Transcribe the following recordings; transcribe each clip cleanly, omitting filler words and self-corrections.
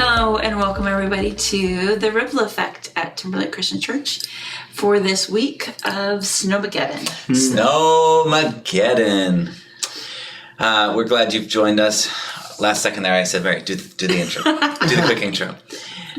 Hello and welcome everybody to the Ripple Effect at Timberlake Christian Church for this week of Snowmageddon. Snowmageddon. We're glad you've joined us. Last second there I said, Mary, do the intro. Do the quick intro.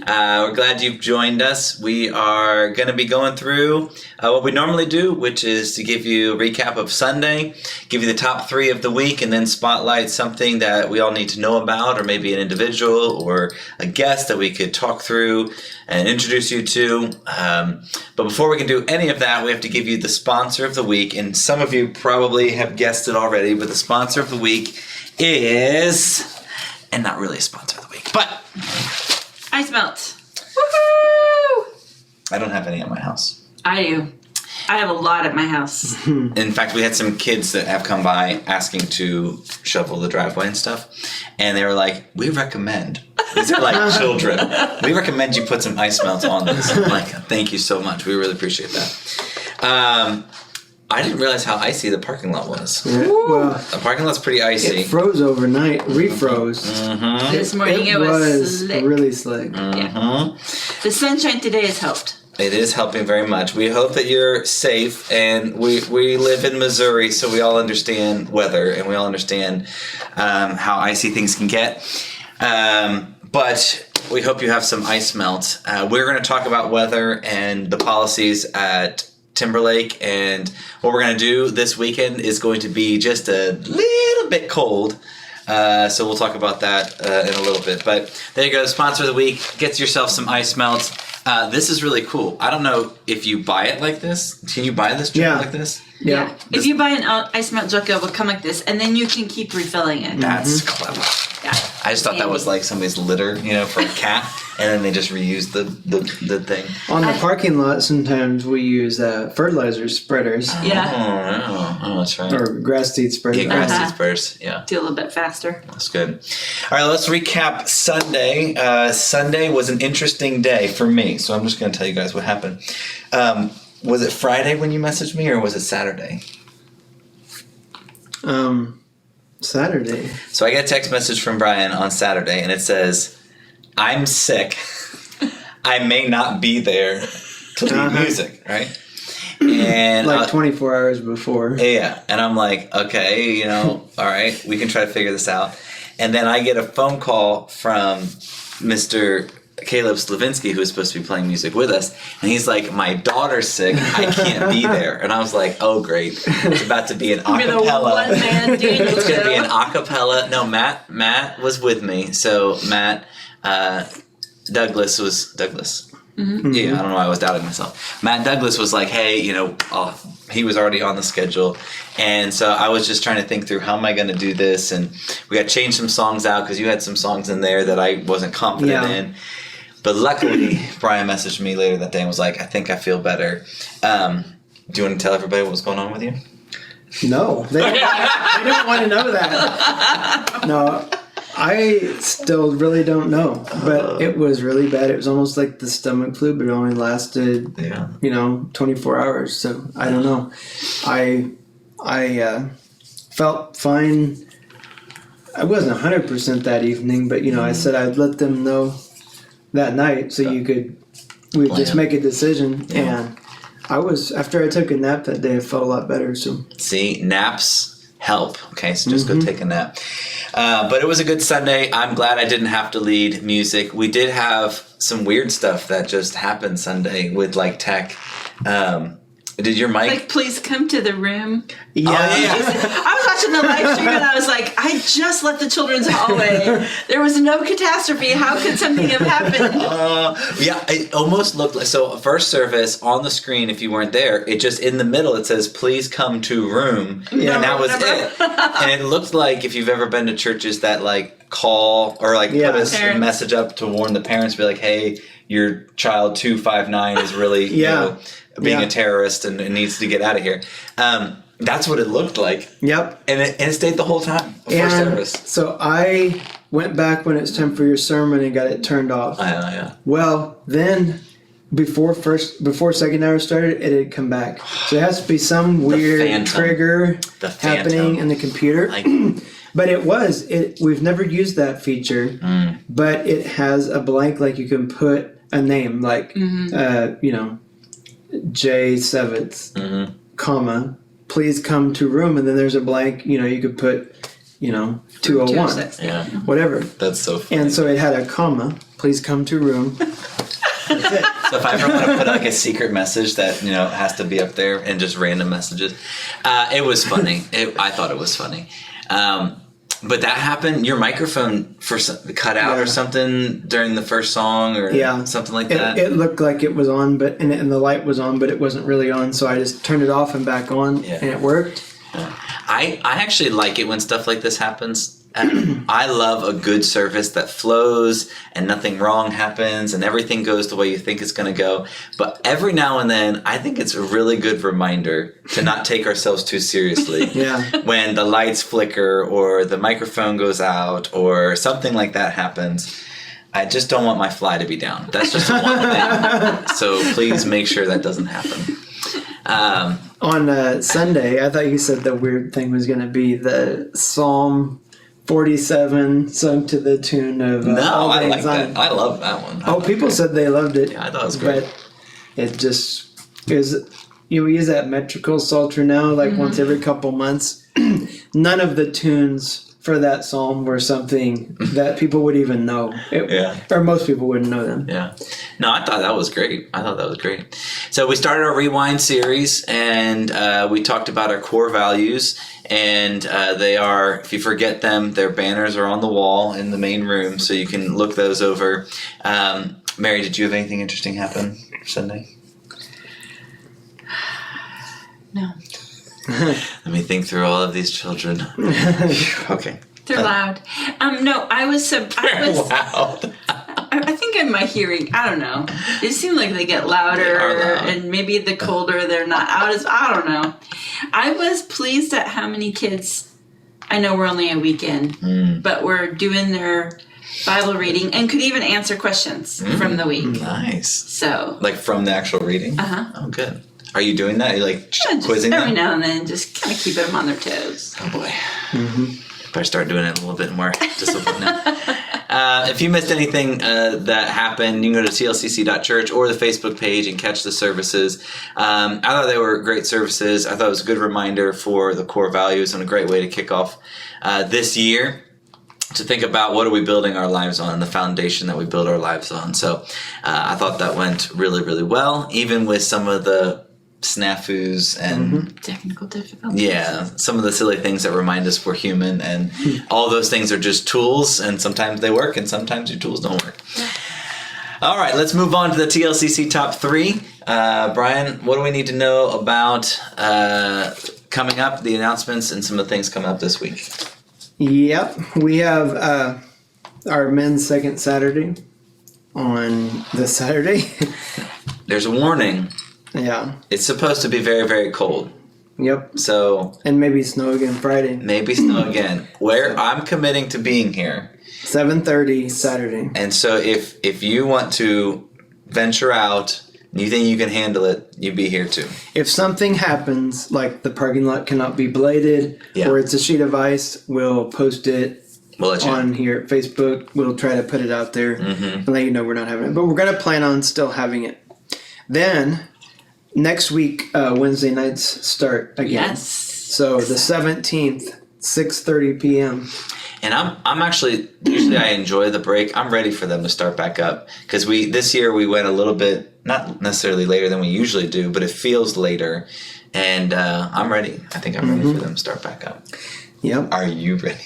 We're glad you've joined us. We are going to be going through what we normally do, which is to give you a recap of Sunday, give you the top 3 of the week, and then spotlight something that we all need to know about, or maybe an individual or a guest that we could talk through and introduce you to. But before we can do any of that, we have to give you the sponsor of the week. And some of you probably have guessed it already, but the sponsor of the week is, and not really a sponsor of the week, but Ice melt. Woohoo! I don't have any at my house. I do. I have a lot at my house. In fact, we had some kids that have come by asking to shovel the driveway and stuff. And they were like, we recommend. These are like children. We recommend you put some ice melt on this. I'm like, thank you so much. We really appreciate that. I didn't realize how icy the parking lot was. Yeah, well, the parking lot's pretty icy. It froze overnight. Refroze. Mm-hmm. This morning it was slick. Really slick. Mm-hmm. Yeah. The sunshine today has helped. It is helping very much. We hope that you're safe, and we live in Missouri, so we all understand weather, and we all understand how icy things can get. But we hope you have some ice melt. We're going to talk about weather and the policies at Timberlake, and what we're going to do this weekend is going to be just a little bit cold. So we'll talk about that in a little bit. But there you go, sponsor of the week. Get yourself some ice melt. This is really cool. I don't know if you buy it like this. Can you buy this jug like this? Yeah. If you buy an ice melt jug, it will come like this, and then you can keep refilling it. That's clever. Yeah. I just thought that was like somebody's litter, for a cat, and then they just reused the thing. On the parking lot, sometimes we use fertilizer spreaders. Yeah. Oh, that's right. Or grass seed spreaders. Yeah, grass seed spreaders. Yeah. Do a little bit faster. That's good. All right, let's recap Sunday. Sunday was an interesting day for me, so I'm just going to tell you guys what happened. Was it Friday when you messaged me, or was it Saturday? Saturday. So I get a text message from Brian on Saturday, and it says, I'm sick. I may not be there to lead music, right? And 24 hours before. Yeah, and I'm like, okay, all right, we can try to figure this out. And then I get a phone call from Mr. Caleb Slavinsky, who was supposed to be playing music with us, and he's like, my daughter's sick, I can't be there. And I was like, oh great, it's about to be an acapella. It's going to be an acapella. No, Matt was with me. So Matt, Douglas. Mm-hmm. Yeah, I don't know why I was doubting myself. Matt Douglas was like, hey, he was already on the schedule. And so I was just trying to think through, how am I going to do this? And we got to change some songs out because you had some songs in there that I wasn't confident in. But luckily, Brian messaged me later that day and was like, I think I feel better. Do you want to tell everybody what was going on with you? No. They don't want to know that. No. I still really don't know, but it was really bad. It was almost like the stomach flu, but it only lasted, 24 hours. So I don't know. I felt fine. I wasn't 100% that evening, but I said I'd let them know that night so we'd just make a decision. Yeah. And after I took a nap that day, I felt a lot better. So see, naps help. Okay, so just go take a nap. But it was a good Sunday. I'm glad I didn't have to lead music. We did have some weird stuff that just happened Sunday with tech. Did your mic? Please come to the room. Yeah. Oh, yeah. I was watching the live stream and I was like, I just left the children's hallway. There was no catastrophe. How could something have happened? Yeah, it almost looked like, so first service on the screen, if you weren't there, it just in the middle, it says, please come to room. Yeah. And that was it. And it looked like, if you've ever been to churches that call or put a message up to warn the parents, be like, hey, your child 259 is really, being a terrorist and needs to get out of here. That's what it looked like. Yep. And it stayed the whole time before service. So I went back when it's time for your sermon and got it turned off. Yeah. Well, then before second hour started, it had come back. So there has to be some weird trigger happening in the computer. But we've never used that feature, but it has a blank, like you can put a name, like, J. Sevitz, comma, please come to room, and then there's a blank, you could put, 201, Yeah. whatever. That's so funny. And so it had a comma, please come to room. That's it. So if I ever want to put like a secret message that has to be up there and just random messages, it was funny. I thought it was funny, but that happened. Your microphone cut out or something during the first song or something like that. It looked like it was on, and the light was on, but it wasn't really on. So I just turned it off and back on, and it worked. Yeah. I actually like it when stuff like this happens. I love a good service that flows and nothing wrong happens and everything goes the way you think it's going to go. But every now and then, I think it's a really good reminder to not take ourselves too seriously. When the lights flicker or the microphone goes out or something like that happens. I just don't want my fly to be down. That's just one thing. So please make sure that doesn't happen. On Sunday, I thought you said the weird thing was going to be the Psalm 47 sung to the tune of I like that. I love that one. People said they loved it. Yeah, I thought it was great. But it just is. We use that metrical psalter now, like once every couple months. None of the tunes for that psalm were something that people would even know. Or most people wouldn't know them. Yeah. No, I thought that was great. So we started our Rewind series, and we talked about our core values. And they are, if you forget them, their banners are on the wall in the main room, so you can look those over. Mary, did you have anything interesting happen Sunday? No. Let me think through all of these children. Okay. They're loud. No, I was loud. I think in my hearing, I don't know. It seemed like they get louder, and maybe the colder they're not out as. I don't know. I was pleased at how many kids. I know we're only a weekend, but we're doing their Bible reading and could even answer questions from the week. Nice. So, like from the actual reading. Oh, good. Are you doing that? Are you like quizzing them? Every now and then, just kind of keep them on their toes. Oh boy. Better start doing it a little bit more discipline now. If you missed anything that happened, you can go to tlcc.church or the Facebook page and catch the services. I thought they were great services. I thought it was a good reminder for the core values and a great way to kick off this year. To think about what are we building our lives on, the foundation that we build our lives on. So I thought that went really, really well, even with some of the snafus and technical difficulties. Yeah, some of the silly things that remind us we're human, and all those things are just tools, and sometimes they work and sometimes your tools don't work. All right, let's move on to the TLCC top 3. Brian, what do we need to know about coming up, the announcements, and some of the things coming up this week? Yep, we have our men's second Saturday on this Saturday. There's a warning. Yeah. It's supposed to be very, very cold. Yep. So. And maybe snow again Friday. Maybe snow again. Where I'm committing to being here. 7:30 Saturday. And so if you want to venture out, you think you can handle it, you be here too. If something happens, like the parking lot cannot be bladed, or it's a sheet of ice, we'll post it on here at Facebook. We'll try to put it out there and let you know we're not having it. But we're going to plan on still having it. Then, next week, Wednesday nights start again. Yes. So the 17th, 6:30 p.m. And I'm actually, usually I enjoy the break. I'm ready for them to start back up. Because this year we went a little bit, not necessarily later than we usually do, but it feels later. And I'm ready. I think I'm ready for them to start back up. Yep. Are you ready?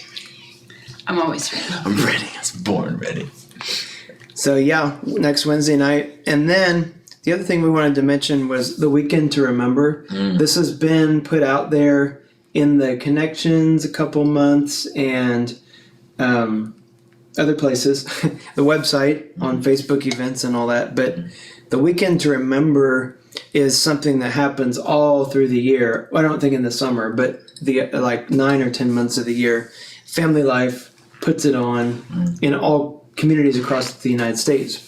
I'm always ready. I'm ready. I was born ready. So yeah, next Wednesday night. And then the other thing we wanted to mention was the Weekend to Remember. This has been put out there in the Connections a couple months and other places, the website on Facebook events and all that. But the Weekend to Remember is something that happens all through the year. Well, I don't think in the summer, but the like 9 or 10 months of the year. Family Life puts it on in all communities across the United States.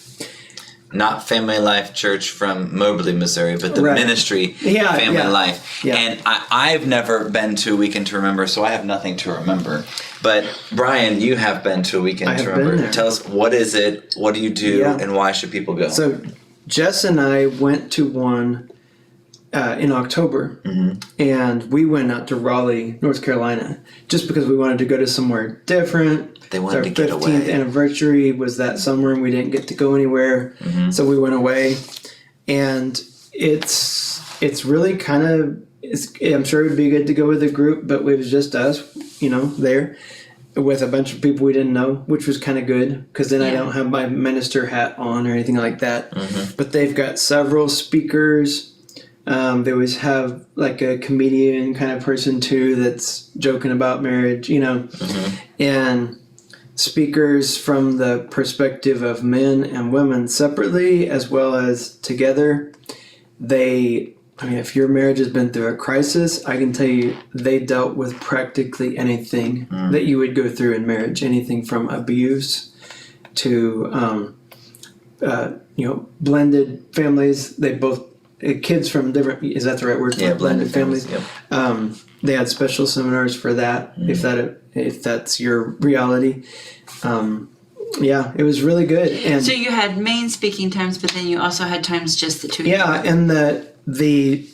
not Family Life Church from Moberly, Missouri, but the ministry Family Life. Yeah. And I've never been to a Weekend to Remember, so I have nothing to remember. But Brian, you have been to a Weekend to Remember. Tell us, what is it, what do you do, and why should people go? So Jess and I went to one in October, and we went out to Raleigh, North Carolina, just because we wanted to go to somewhere different. They wanted to get away. Our 15th anniversary was that summer, and we didn't get to go anywhere, so we went away. And it's really kind of, I'm sure it would be good to go with a group, but it was just us, there with a bunch of people we didn't know, which was kind of good, because then I don't have my minister hat on or anything like that. But they've got several speakers. They always have like a comedian kind of person too that's joking about marriage, and speakers from the perspective of men and women separately as well as together. If your marriage has been through a crisis, I can tell you they dealt with practically anything that you would go through in marriage, anything from abuse to blended families. They both kids from different, is that the right word? Yeah, blended families. Yep. They had special seminars for that, if that's your reality. It was really good. And so you had main speaking times, but then you also had times just the two. Yeah, and the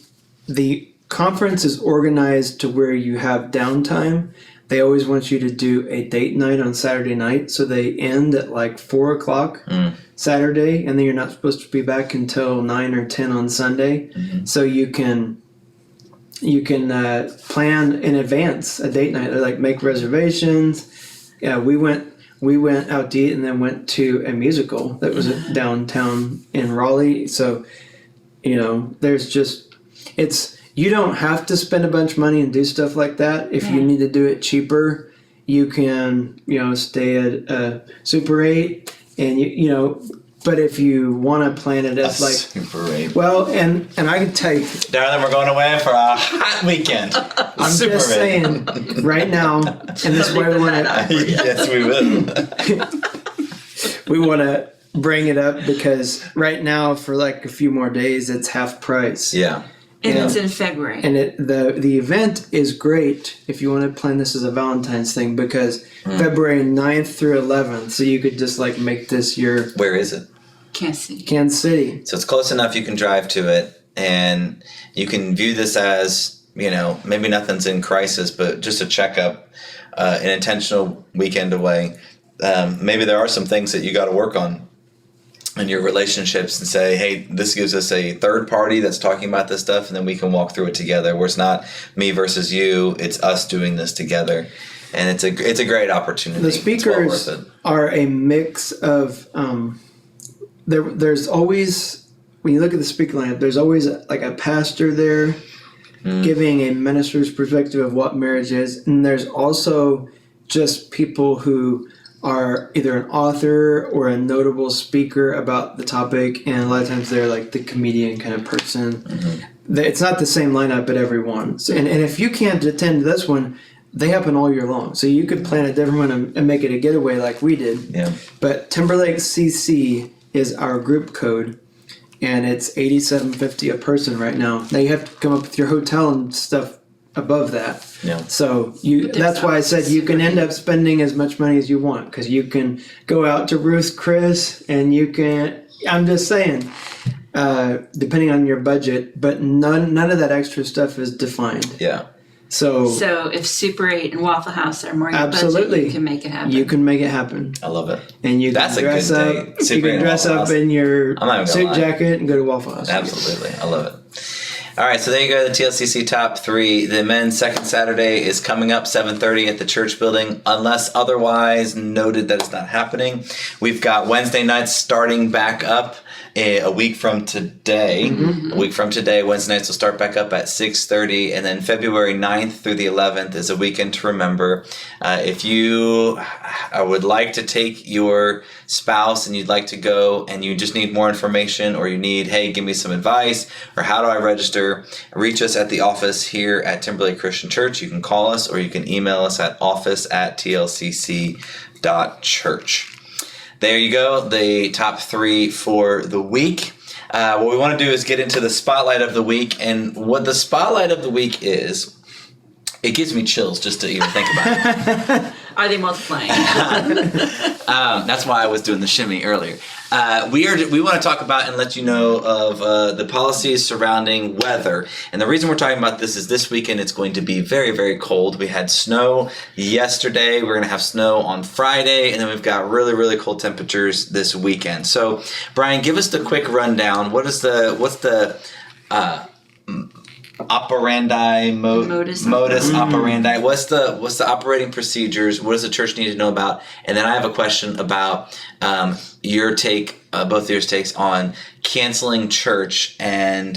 conference is organized to where you have downtime. They always want you to do a date night on Saturday night, so they end at like 4:00 Saturday, and then you're not supposed to be back until 9 or 10 on Sunday. So you can plan in advance a date night, or like make reservations. Yeah, we went out to eat and then went to a musical that was downtown in Raleigh. So there's you don't have to spend a bunch of money and do stuff like that. If you need to do it cheaper, you can, stay at Super 8, and but if you want to plan it as like Super 8. Well, and I can tell you, darling, we're going away for a hot weekend. I'm Super just 8. Saying right now, and this is why we want to. Yes, we will. We want to bring it up because right now, for like a few more days, it's half price. Yeah. And it's in February. And the event is great if you want to plan this as a Valentine's thing, because February 9th through 11th, so you could just like make this your... Where is it? Kansas City. So it's close enough you can drive to it, and you can view this as, maybe nothing's in crisis, but just a checkup, an intentional weekend away. Maybe there are some things that you got to work on in your relationships and say, hey, this gives us a third party that's talking about this stuff, and then we can walk through it together, where it's not me versus you, it's us doing this together. And it's a great opportunity. The speakers are a mix of there's always, when you look at the speaker lineup, there's always like a pastor there giving a minister's perspective of what marriage is, and there's also just people who are either an author or a notable speaker about the topic, and a lot of times they're like the comedian kind of person. It's not the same lineup at every one. So, and if you can't attend this one, they happen all year long. So you could plan a different one and make it a getaway like we did. Yeah. But Timberlake CC is our group code, and it's $87.50 a person right now. Now you have to come up with your hotel and stuff above that. Yeah. So that's why I said you can end up spending as much money as you want, because you can go out to Ruth's Chris, and you can, I'm just saying, depending on your budget, but none of that extra stuff is defined. Yeah. So if Super 8 and Waffle House are more your absolutely, budget, you can make it happen. You can make it happen. I love it. And you That's can dress a good up. day. You can dress up in your suit jacket and go to Waffle House. Absolutely. I love it. All right, so there you go, the TLCC top 3. The men's second Saturday is coming up, 7:30 at the church building, unless otherwise noted that it's not happening. We've got Wednesday nights starting back up a week from today. A week from today, Wednesday nights will start back up at 6:30, and then February 9th through the 11th is a weekend to remember. If you would like to take your spouse and you'd like to go and you just need more information, or you need, hey, give me some advice, or how do I register, reach us at the office here at Timberlake Christian Church. You can call us, or you can email us at office@tlcc.church. there you go. The top 3 for the week. What we want to do is get into the spotlight of the week, and what the spotlight of the week is. It gives me chills just to even think about it. Are they multiplying? That's why I was doing the shimmy earlier. We want to talk about and let you know of the policies surrounding weather. And the reason we're talking about this is this weekend it's going to be very, very cold. We had snow yesterday. We're going to have snow on Friday. And then we've got really, really cold temperatures this weekend. So, Brian, give us the quick rundown. What's the operandi modus operandi? What's the operating procedures? What does the church need to know about? And then I have a question about your take, both of your takes on canceling church, and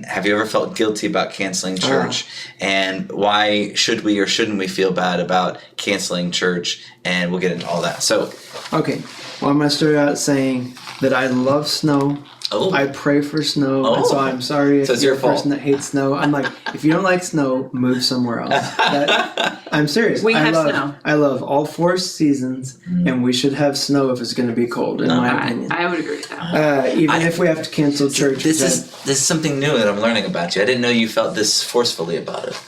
have you ever felt guilty about canceling church? And why should we or shouldn't we feel bad about canceling church? And we'll get into all that. So, okay. Well, I'm going to start out saying that I love snow. Oh. I pray for snow, and so I'm sorry if you're a person that hates snow. I'm like, if you don't like snow, move somewhere else. I'm serious. We have snow. I love all 4 seasons, and we should have snow if it's going to be cold, in my opinion. I would agree with that. Even if we have to cancel church. This is something new that I'm learning about you. I didn't know you felt this forcefully about it.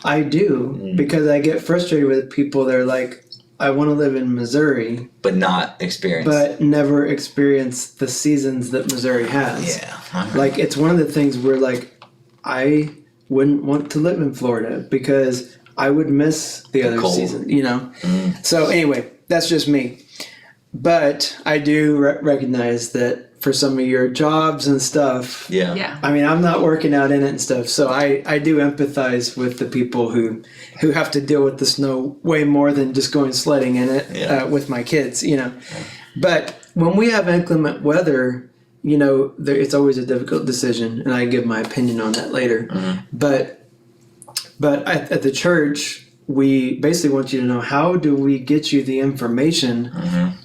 I do, because I get frustrated with people that are like, I want to live in Missouri, but never experience the seasons that Missouri has. Yeah, right. Like, it's one of the things where, like, I wouldn't want to live in Florida because I would miss the other season, you know? So anyway, that's just me. But I do recognize that for some of your jobs and stuff. Yeah. I mean, I'm not working out in it and stuff, so I do empathize with the people who have to deal with the snow way more than just going sledding in it with my kids, you know. But when we have inclement weather, you know, it's always a difficult decision, and I give my opinion on that later. But at the church, we basically want you to know, how do we get you the information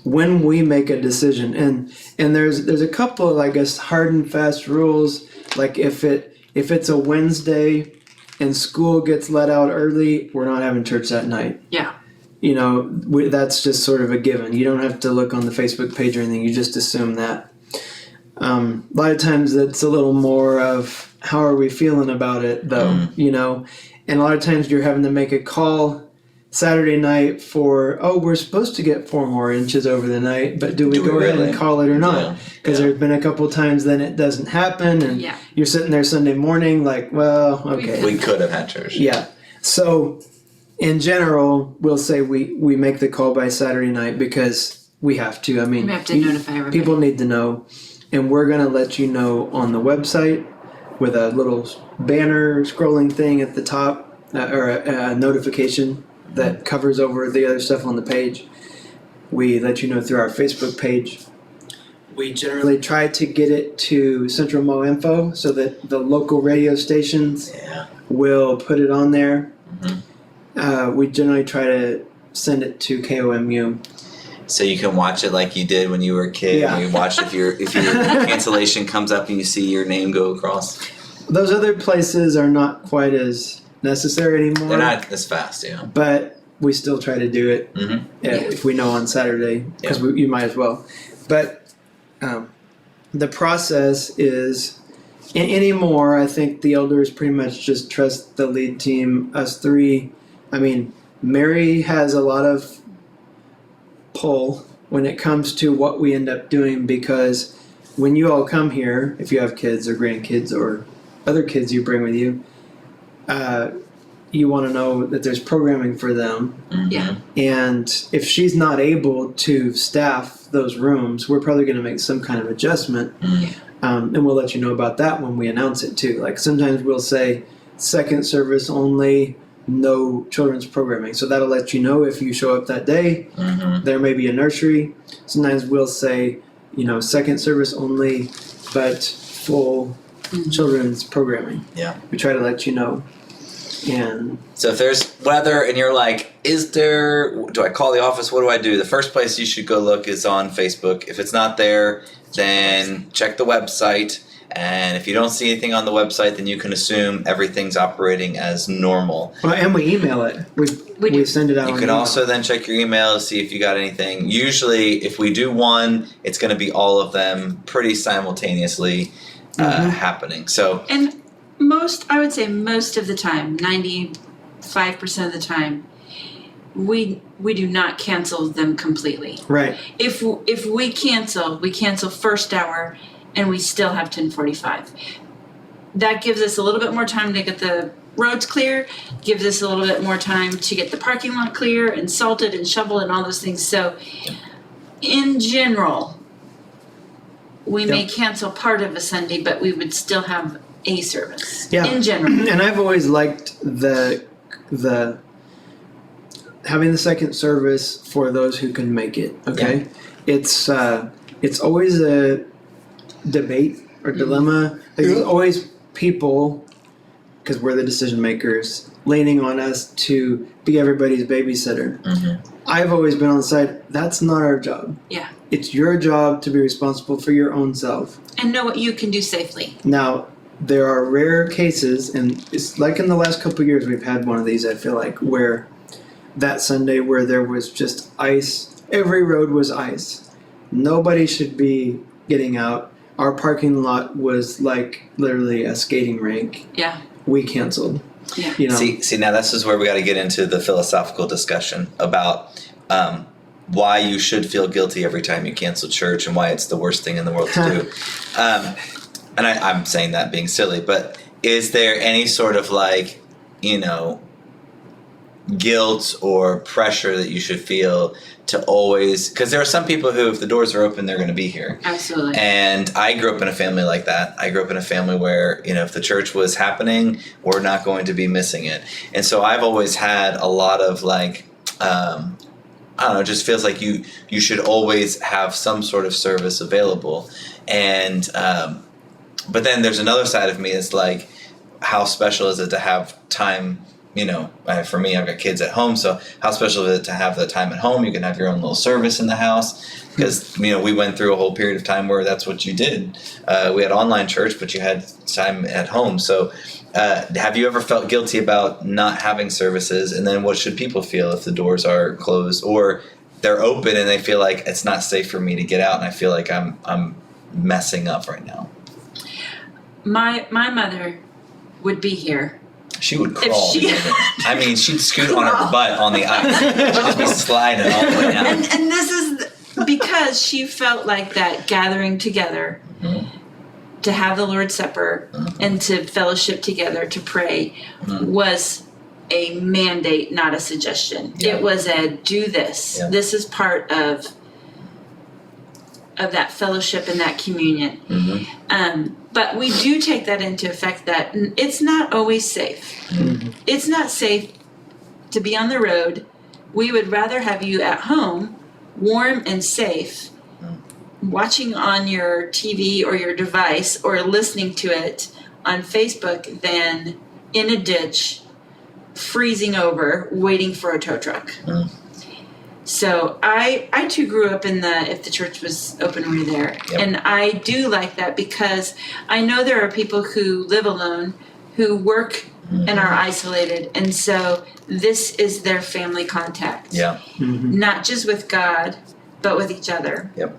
when we make a decision? And there's a couple of, I guess, hard and fast rules. Like if it's a Wednesday and school gets let out early, we're not having church that night. Yeah. You know, that's just sort of a given. You don't have to look on the Facebook page or anything. You just assume that. A lot of times it's a little more of, how are we feeling about it, though, you know? And a lot of times you're having to make a call Saturday night for, we're supposed to get 4 more inches over the night, but do we go ahead and call it or not? Because there's been a couple times then it doesn't happen, and you're sitting there Sunday morning like, well, okay. We could have had church. Yeah. So in general, we'll say we make the call by Saturday night because we have to. I mean, we have to notify everybody. People need to know, and we're going to let you know on the website with a little banner scrolling thing at the top, or a notification that covers over the other stuff on the page. We let you know through our Facebook page. We generally try to get it to Central Mo Info so that the local radio stations will put it on there. We generally try to send it to KOMU. So you can watch it like you did when you were a kid. Yeah. You watch if your cancellation comes up and you see your name go across. Those other places are not quite as necessary anymore. They're not as fast, But we still try to do it if we know on Saturday, because you might as well. But the process is, anymore, I think the elders pretty much just trust the lead team, us 3. I mean, Mary has a lot of pull when it comes to what we end up doing, because when you all come here, if you have kids or grandkids or other kids you bring with you, you want to know that there's programming for them. And if she's not able to staff those rooms, we're probably going to make some kind of adjustment. And we'll let you know about that when we announce it too. Like sometimes we'll say second service only, no children's programming. So that'll let you know if you show up that day. There may be a nursery. Sometimes we'll say, second service only, but full children's programming. We try to let you know. And so if there's weather and you're like, do I call the office? What do I do? The first place you should go look is on Facebook. If it's not there, then check the website. And if you don't see anything on the website, then you can assume everything's operating as normal. Well, and we email it. We send it out. You on can email. also then check your email to see if you got anything. Usually, if we do one, it's going to be all of them pretty simultaneously happening. So, and I would say most of the time, 95% of the time, we do not cancel them completely. Right. If we cancel first hour, and we still have 10:45. That gives us a little bit more time to get the roads clear, gives us a little bit more time to get the parking lot clear and salted and shoveled and all those things. So in general, we may cancel part of a Sunday, but we would still have a service. Yeah. In general. And I've always liked the having the second service for those who can make it. Okay. Yeah. It's always a debate or dilemma. There's always people, because we're the decision makers, leaning on us to be everybody's babysitter. I've always been on the side, that's not our job. Yeah. It's your job to be responsible for your own self. And know what you can do safely. Now, there are rare cases, and it's like in the last couple of years we've had one of these, I feel like, where that Sunday where there was just ice, every road was ice. Nobody should be getting out. Our parking lot was like literally a skating rink. Yeah. We canceled. Yeah. You know? See, now this is where we got to get into the philosophical discussion about why you should feel guilty every time you cancel church and why it's the worst thing in the world to do. And I'm saying that being silly, but is there any sort of like, guilt or pressure that you should feel to always, because there are some people who, if the doors are open, they're going to be here. Absolutely. And I grew up in a family like that. I grew up in a family where, if the church was happening, we're not going to be missing it. And so I've always had a lot of like, I don't know, it just feels like you should always have some sort of service available. And, but then there's another side of me that's like, how special is it to have time? For me, I've got kids at home, so how special is it to have the time at home? You can have your own little service in the house because, we went through a whole period of time where that's what you did. We had online church, but you had time at home. So have you ever felt guilty about not having services? And then what should people feel if the doors are closed or they're open and they feel like it's not safe for me to get out and I feel like I'm messing up right now? My mother would be here. She would crawl. She'd scoot on her butt on the ice. She'd just be sliding all the way down. And this is because she felt like that gathering together to have the Lord's Supper and to fellowship together to pray was a mandate, not a suggestion. Yeah. It was a do this. Yeah. This is part of that fellowship and that communion. But we do take that into effect that it's not always safe. It's not safe to be on the road. We would rather have you at home, warm and safe, watching on your TV or your device or listening to it on Facebook than in a ditch, freezing over, waiting for a tow truck. So I too grew up if the church was open, we were there. Yep. And I do like that because I know there are people who live alone, who work and are isolated. And so this is their family contact. Yeah. Not just with God, but with each other. Yep.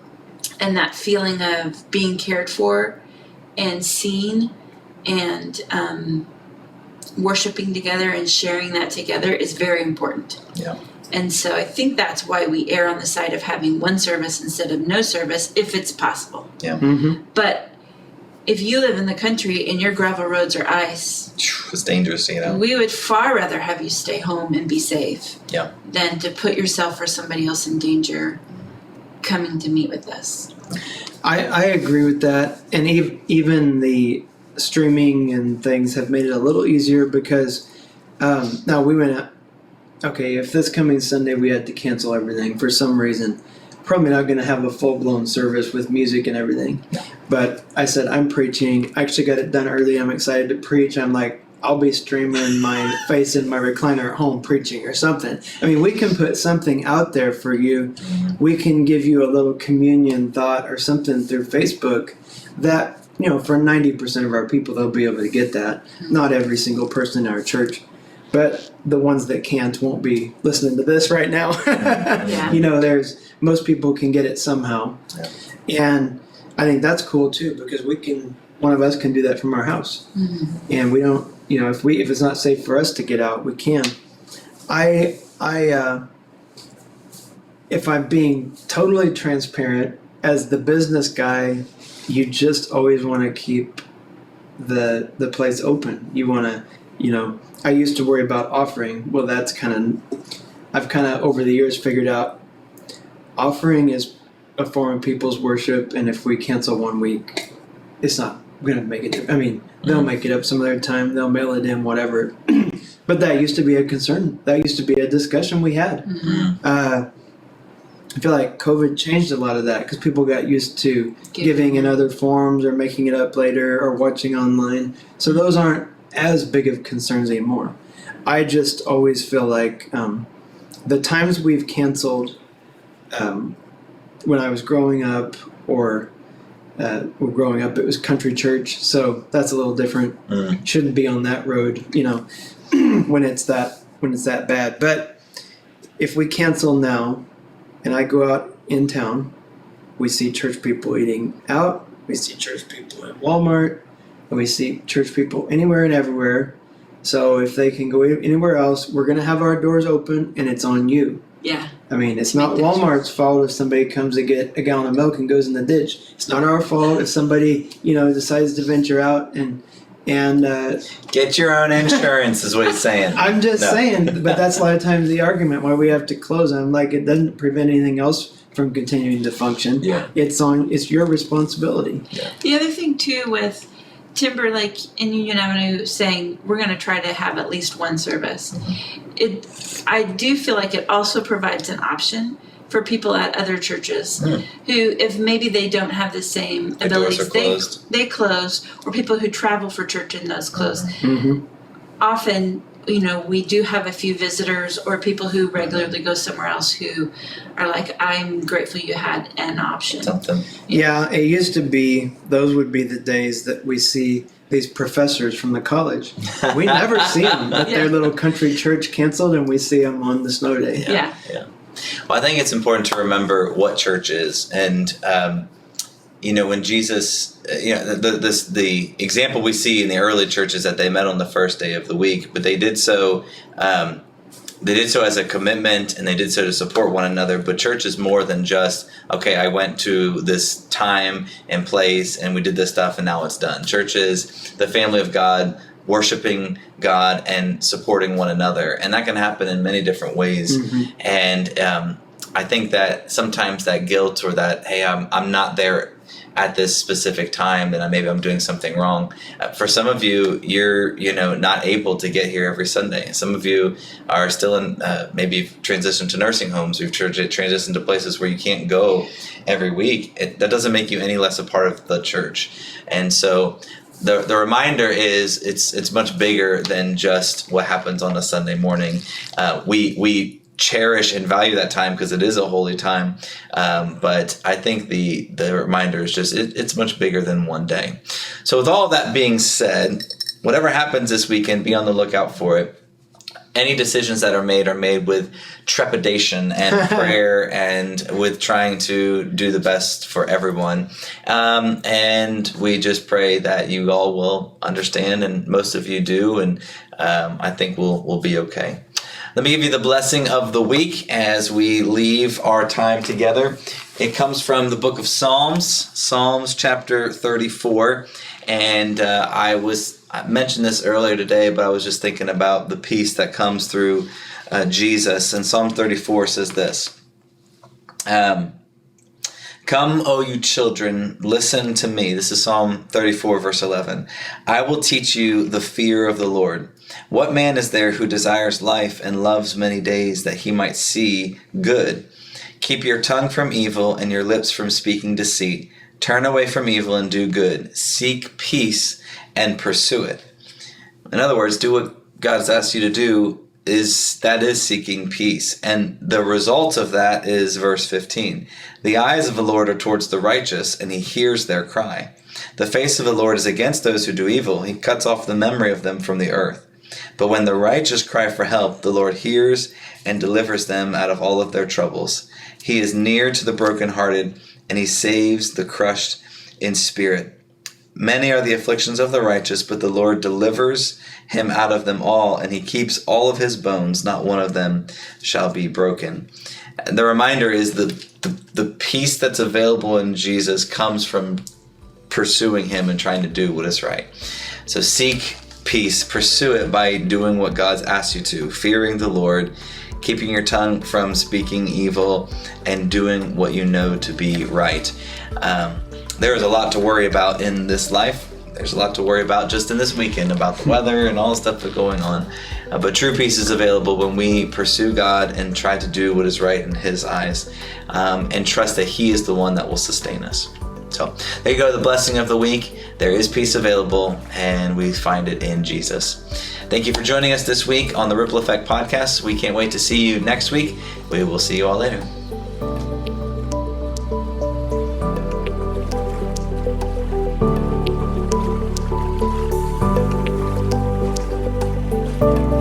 And that feeling of being cared for and seen and worshiping together and sharing that together is very important. Yeah. And so I think that's why we err on the side of having one service instead of no service, if it's possible. Yeah. But if you live in the country and your gravel roads are ice, it's dangerous, we would far rather have you stay home and be safe than to put yourself or somebody else in danger coming to meet with us. I agree with that. And even the streaming and things have made it a little easier because now we went out. Okay, if this coming Sunday we had to cancel everything for some reason, probably not going to have a full-blown service with music and everything. Yeah. But I said, I'm preaching. I actually got it done early. I'm excited to preach. I'm like, I'll be streaming my face in my recliner at home preaching or something. I mean, we can put something out there for you. We can give you a little communion thought or something through Facebook that for 90% of our people, they'll be able to get that. Not every single person in our church, but the ones that can't won't be listening to this right now. Most people can get it somehow. Yeah. And I think that's cool too, because one of us can do that from our house. Mm-hmm. And we don't, if it's not safe for us to get out, we can. If I'm being totally transparent, as the business guy, you just always want to keep the place open. You want to, I used to worry about offering. Well, I've kind of over the years figured out offering is a form of people's worship, and if we cancel 1 week, it's not going to make it. I mean, they'll make it up some other time. They'll mail it in, whatever. But that used to be a concern. That used to be a discussion we had. Mm-hmm. I feel like COVID changed a lot of that because people got used to giving in other forms or making it up later or watching online. So those aren't as big of concerns anymore. I just always feel like the times we've canceled when I was growing up or growing up, it was country church. So that's a little different. Shouldn't be on that road, when it's that bad. But if we cancel now, and I go out in town, we see church people eating out, we see church people at Walmart, and we see church people anywhere and everywhere. So if they can go anywhere else, we're going to have our doors open, and it's on you. Yeah. I mean, it's not Walmart's fault if somebody comes to get a gallon of milk and goes in the ditch. It's not our fault if somebody, decides to venture out and get your own insurance is what he's saying. I'm just saying, but that's a lot of times the argument why we have to close. I'm like, it doesn't prevent anything else from continuing to function. Yeah. It's your responsibility. Yeah. The other thing too with Timberlake and Union Avenue saying we're going to try to have at least one service. Mm-hmm. I do feel like it also provides an option for people at other churches who, if maybe they don't have the same abilities, they close, or people who travel for church and those close. Mm-hmm. Often, we do have a few visitors or people who regularly go somewhere else who are like, I'm grateful you had an option. Something. Yeah, it used to be, those would be the days that we see these professors from the college. We never see them, but their little country church canceled and we see them on the snow day. Yeah. Well, I think it's important to remember what church is. And, when Jesus, the example we see in the early churches that they met on the first day of the week, but they did so as a commitment and they did so to support one another. But church is more than just, okay, I went to this time and place and we did this stuff and now it's done. Church is the family of God, worshiping God and supporting one another. And that can happen in many different ways. Mm-hmm. And I think that sometimes that guilt or that, hey, I'm not there at this specific time, then maybe I'm doing something wrong. For some of you, you're not able to get here every Sunday. Some of you are still in maybe transitioned to nursing homes. You've transitioned to places where you can't go every week. That doesn't make you any less a part of the church. And so the reminder is it's much bigger than just what happens on a Sunday morning. We cherish and value that time because it is a holy time. But I think the reminder is just it's much bigger than one day. So with all of that being said, whatever happens this weekend, be on the lookout for it. Any decisions that are made with trepidation and prayer and with trying to do the best for everyone. And we just pray that you all will understand, and most of you do, and I think we'll be okay. Let me give you the blessing of the week as we leave our time together. It comes from the book of Psalms chapter 34. And I mentioned this earlier today, but I was just thinking about the peace that comes through Jesus. And Psalm 34 says this. Come, O you children, listen to me. This is Psalm 34, verse 11. I will teach you the fear of the Lord. What man is there who desires life and loves many days that he might see good? Keep your tongue from evil and your lips from speaking deceit. Turn away from evil and do good. Seek peace and pursue it. In other words, do what God has asked you to do. is seeking peace. And the result of that is verse 15. The eyes of the Lord are towards the righteous, and he hears their cry. The face of the Lord is against those who do evil. He cuts off the memory of them from the earth. But when the righteous cry for help, the Lord hears and delivers them out of all of their troubles. He is near to the brokenhearted, and he saves the crushed in spirit. Many are the afflictions of the righteous, but the Lord delivers him out of them all, and he keeps all of his bones. Not one of them shall be broken. And the reminder is the peace that's available in Jesus comes from pursuing him and trying to do what is right. So seek peace, pursue it by doing what God's asked you to, fearing the Lord, keeping your tongue from speaking evil, and doing what you know to be right. There is a lot to worry about in this life. There's a lot to worry about just in this weekend, about the weather and all the stuff that's going on. But true peace is available when we pursue God and try to do what is right in his eyes, and trust that he is the one that will sustain us. So there you go, the blessing of the week. There is peace available, and we find it in Jesus. Thank you for joining us this week on the Ripple Effect Podcast. We can't wait to see you next week. We will see you all later. Thank you.